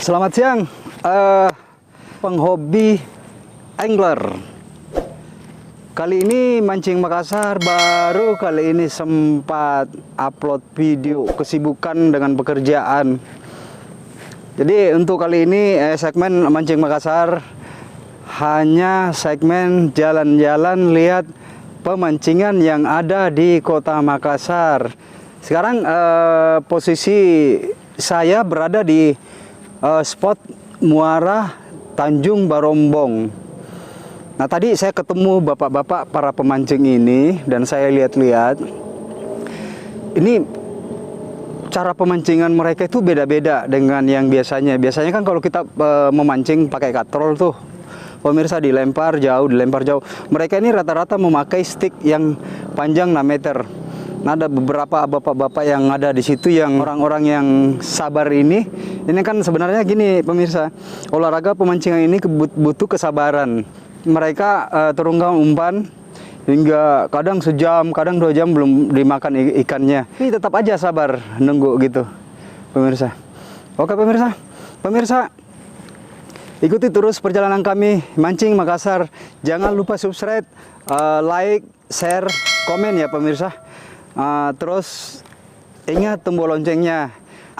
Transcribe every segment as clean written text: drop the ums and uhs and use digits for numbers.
Selamat siang, penghobi angler. Kali ini Mancing Makassar baru kali ini sempat upload video kesibukan dengan pekerjaan. Jadi untuk kali ini segmen Mancing Makassar hanya segmen jalan-jalan lihat pemancingan yang ada di Kota Makassar. Sekarang posisi saya berada di spot Muara Tanjung Barombong. Nah, tadi saya ketemu bapak-bapak para pemancing ini dan saya lihat-lihat. Ini cara pemancingan mereka itu beda-beda dengan yang biasanya. Biasanya kan kalau kita memancing pakai katrol tuh, pemirsa, dilempar jauh. Mereka ini rata-rata memakai stick yang panjang 6 meter. Nah, ada beberapa bapak-bapak yang ada di situ yang orang-orang yang sabar ini kan sebenarnya gini pemirsa, olahraga pemancingan ini butuh kesabaran. Mereka terunggang umpan hingga kadang sejam, kadang 2 jam belum dimakan ikannya. Tapi tetap aja sabar nunggu gitu pemirsa. Oke pemirsa, ikuti terus perjalanan kami Mancing Makassar. Jangan lupa subscribe, like, share, komen ya pemirsa. Terus ingat tombol loncengnya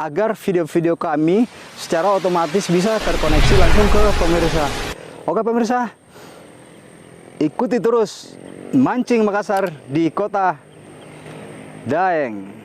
agar video-video kami secara otomatis bisa terkoneksi langsung ke pemirsa. Oke pemirsa, ikuti terus Mancing Makassar di Kota Daeng.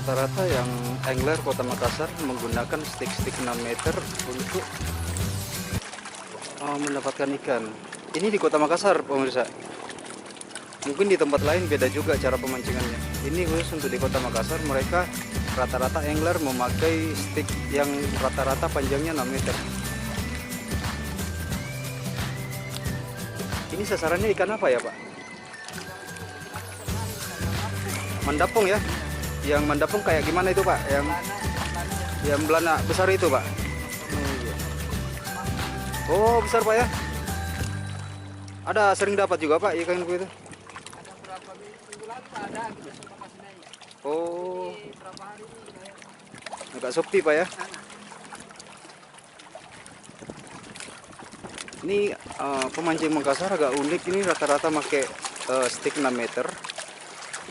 Rata-rata yang angler Kota Makassar menggunakan stick 6 meter untuk mendapatkan ikan. Ini di Kota Makassar pemirsa. Mungkin di tempat lain beda juga cara pemancingannya. Ini khusus untuk di Kota Makassar, mereka rata-rata angler memakai stick yang rata-rata panjangnya 6 meter. Ini sasarannya ikan apa ya Pak? Mandapung ya? Yang mandapung kayak gimana itu Pak? Yang belana besar itu Pak? Oh besar Pak ya? Ada sering dapat juga Pak ikan itu? Oh, agak sepi Pak ya? Ini pemancing Makassar agak unik, ini rata-rata pakai stick 6 meter.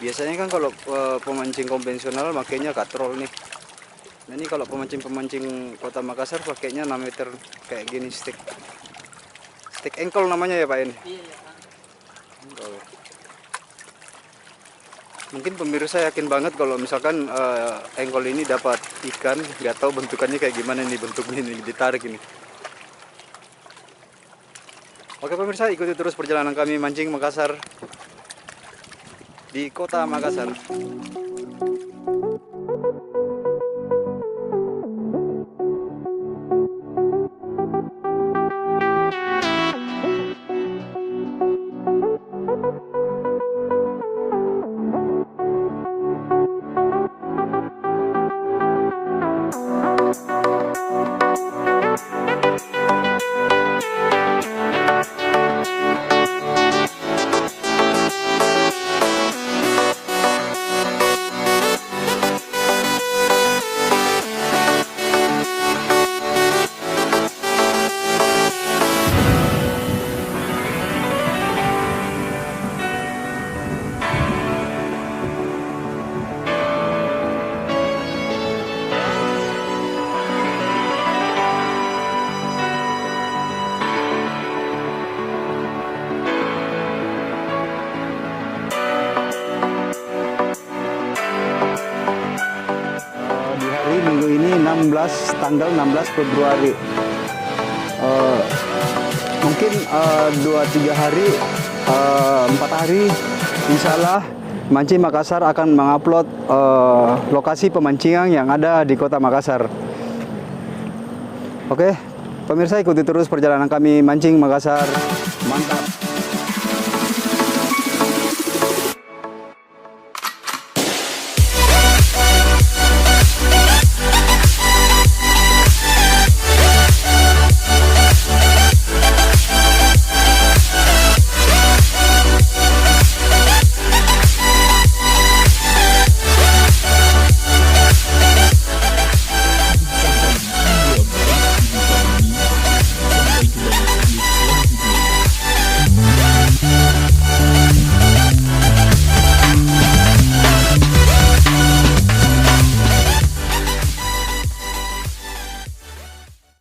Biasanya kan kalau pemancing konvensional makainya katrol nih. Nah, ini kalau pemancing Kota Makassar pakainya 6 meter kayak gini stick. Stick engkol namanya ya Pak ini? Iya. Mungkin pemirsa yakin banget kalau misalkan engkol ini dapat ikan, nggak tahu bentukannya kayak gimana nih, bentuknya ini ditarik ini. Oke pemirsa, ikuti terus perjalanan kami Mancing Makassar di Kota Makassar. tanggal 16 Februari. Mungkin 2-3 hari, 4 hari, insya Allah Mancing Makassar akan mengupload lokasi pemancingan yang ada di Kota Makassar. Oke, pemirsa, ikuti terus perjalanan kami Mancing Makassar. Mantap.